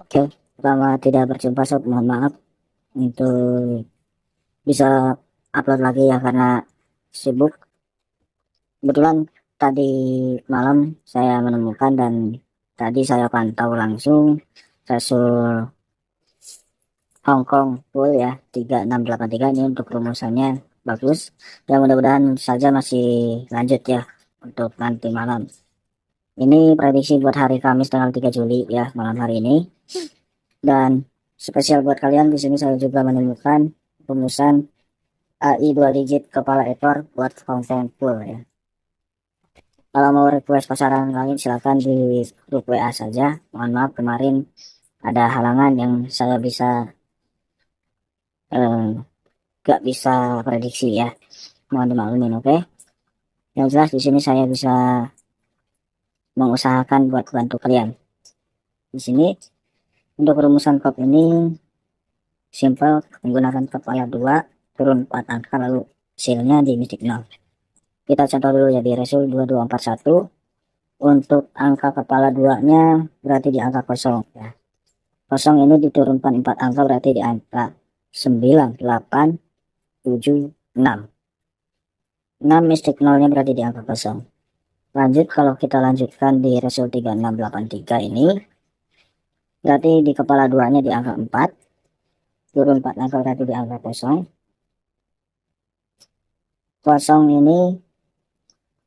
Oke, pertama tidak berjumpa sob, mohon maaf untuk bisa upload lagi ya karena sibuk. Kebetulan tadi malam saya menemukan dan tadi saya pantau langsung Rasul Hong Kong full ya 3683 ini untuk rumusannya bagus. Dan mudah-mudahan saja masih lanjut ya untuk nanti malam. Ini prediksi buat hari Kamis tanggal 3 Juli ya, malam hari ini. Dan spesial buat kalian, di sini saya juga menemukan rumusan AI 2 digit kepala ekor buat Hong Kong full ya. Kalau mau request pasaran lain silahkan di grup WA saja. Mohon maaf kemarin ada halangan yang saya eh, gak bisa prediksi ya. Mohon dimaklumin, oke? Yang jelas di sini saya bisa mengusahakan buat bantu kalian. Di sini untuk rumusan kop ini simple, menggunakan kepala 2 turun 4 angka lalu hasilnya di mistik 0. Kita contoh dulu ya di Resul 2241. Untuk angka kepala 2-nya berarti di angka 0 ya. 0 ini diturunkan 4 angka berarti di angka 9, 8, 7, 6. 6 mistik 0-nya berarti di angka 0. Lanjut kalau kita lanjutkan di Resul 3683 ini berarti di kepala 2-nya di angka 4, turun 4 angka berarti di angka 0. 0 ini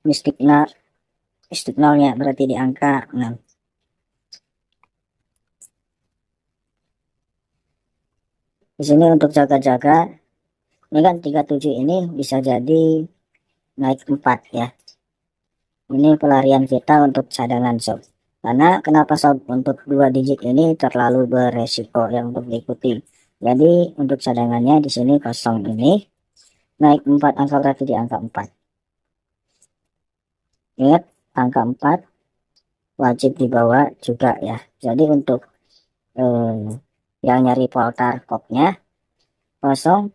mistik 0-nya berarti di angka 6. Di sini untuk jaga-jaga ini kan 37 ini bisa jadi naik 4 ya. Ini pelarian kita untuk cadangan sob. Karena kenapa sob, untuk 2 digit ini terlalu beresiko yang untuk diikuti. Jadi untuk cadangannya di sini 0 ini naik 4 angka berarti di angka 4. Ingat angka 4 wajib dibawa juga ya. Jadi untuk yang nyari poltar kopnya 0,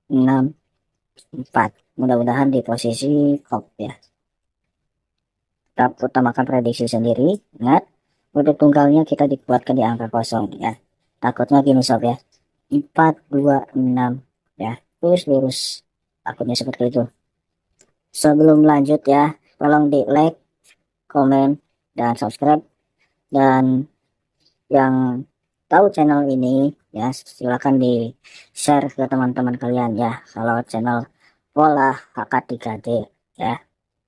6, 4. Mudah-mudahan di posisi kop ya. Kita utamakan prediksi sendiri. Ingat, untuk tunggalnya kita dikuatkan di angka 0 ya. Takutnya gini sob ya. 4, 2, 6 ya. Terus lurus. Takutnya seperti itu. Sebelum lanjut ya, tolong di like, komen, dan subscribe. Dan yang tahu channel ini ya silakan di share ke teman-teman kalian ya. Kalau channel Pola HK3D ya,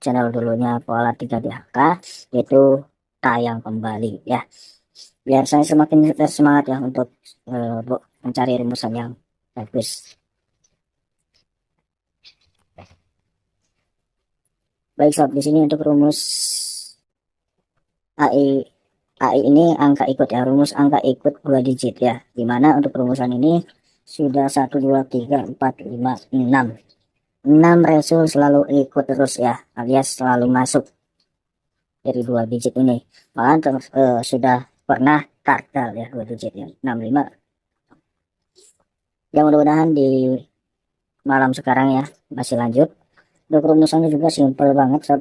channel dulunya Pola 3DHK itu tayang kembali ya, biar saya semakin semangat ya untuk mencari rumusan yang bagus. Baik sob, di sini untuk rumus AI ini angka ikut ya, rumus angka ikut 2 digit ya, dimana untuk rumusan ini sudah 1 2 3 4 5 6 Resul selalu ikut terus ya, alias selalu masuk dari 2 digit ini. Bahkan sudah pernah gagal ya 2 digit ya, 65. Ya mudah-mudahan di malam sekarang ya masih lanjut. Untuk rumusannya juga simple banget sob.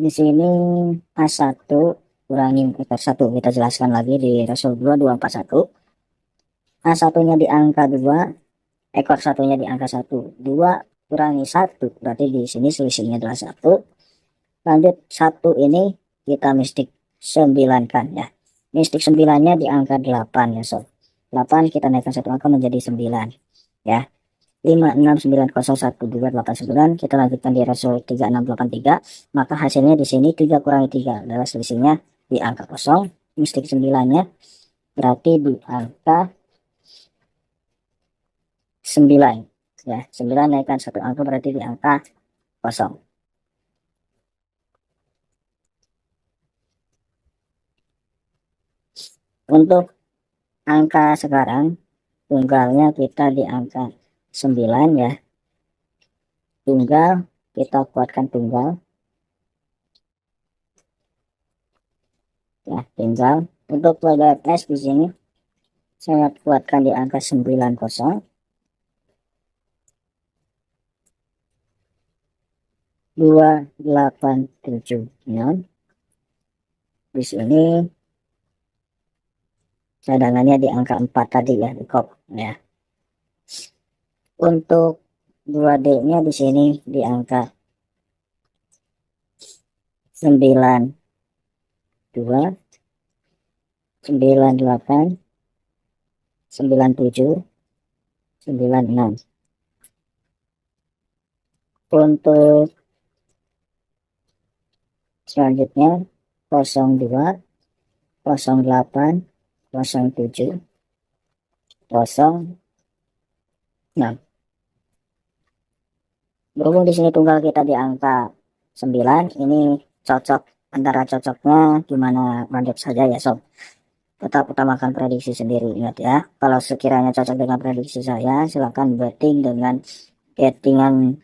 Di sini A1 kurangi ekor 1, kita jelaskan lagi di Rasul 2241. A1-nya di angka 2, ekor satunya di angka 1. 2 kurangi 1 berarti di sini selisihnya adalah 1. Lanjut 1 ini kita mistik 9 kan ya. Mistik 9-nya di angka 8 ya sob. 8 kita naikkan 1 angka menjadi 9 ya. 5690128 kita lanjutkan di Rasul 3683, maka hasilnya di sini 3 kurangi 3 adalah selisihnya di angka 0. Mistik 9-nya berarti di angka 9 ya. 9 naikkan 1 angka berarti di angka 0. Untuk angka sekarang tunggalnya kita di angka 9 ya. Tunggal kita kuatkan tunggal ya, tinggal untuk WBS di sini saya kuatkan di angka 90 2876. Di sini cadangannya di angka 4 tadi ya di kop ya. Untuk 2D-nya di sini di angka 92, 98, 97, 96. Untuk selanjutnya 02, 08, 07, 06. Berhubung di sini tunggal kita di angka 9, ini cocok, antara cocoknya gimana lanjut saja ya sob. Tetap utamakan prediksi sendiri, ingat ya. Kalau sekiranya cocok dengan prediksi saya, silahkan betting dengan bettingan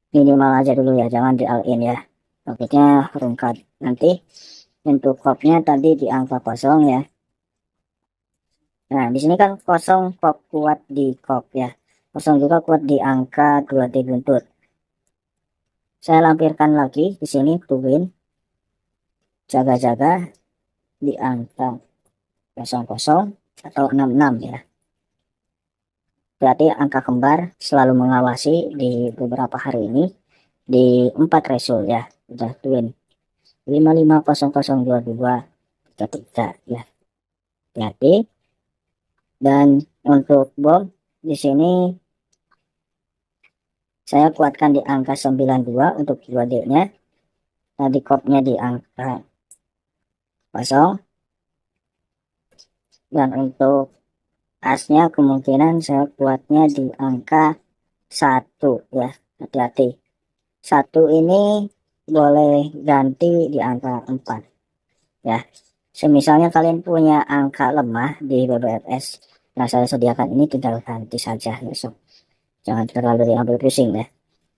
minimal aja dulu ya, jangan di all in ya. Topiknya rungkat. Nanti untuk kopnya tadi di angka 0 ya. Nah, di sini kan 0 kop kuat di kop ya. 0 juga kuat di angka 2D buntut. Saya lampirkan lagi di sini tuin jaga-jaga di angka 00 atau 66 ya. Berarti angka kembar selalu mengawasi di beberapa hari ini di 4 ratio ya. Udah twin 550022 ya. Hati-hati. Dan untuk bom di sini saya kuatkan di angka 92 untuk 2D-nya. Tadi kopnya di angka 0. Dan untuk asnya kemungkinan saya kuatnya di angka 1 ya. Hati-hati. 1 ini boleh ganti di angka 4 ya. Semisalnya kalian punya angka lemah di BBFS yang saya sediakan ini, tinggal ganti saja ya sob. Jangan terlalu diambil pusing ya.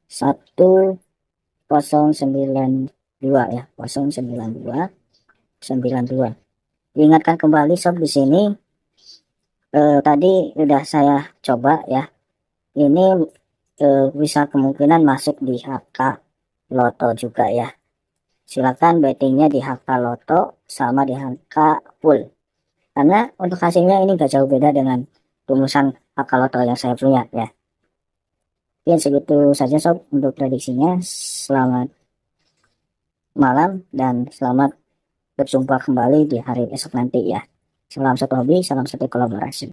1092 ya, 09292. Diingatkan kembali sob, di sini tadi udah saya coba ya. Ini bisa kemungkinan masuk di HK Loto juga ya. Silakan bettingnya di HK Loto sama di HK Full. Karena untuk hasilnya ini gak jauh beda dengan rumusan HK Loto yang saya punya ya. Ya segitu saja sob untuk prediksinya. Selamat malam dan selamat berjumpa kembali di hari esok nanti ya. Salam satu hobi, salam satu kolaborasi.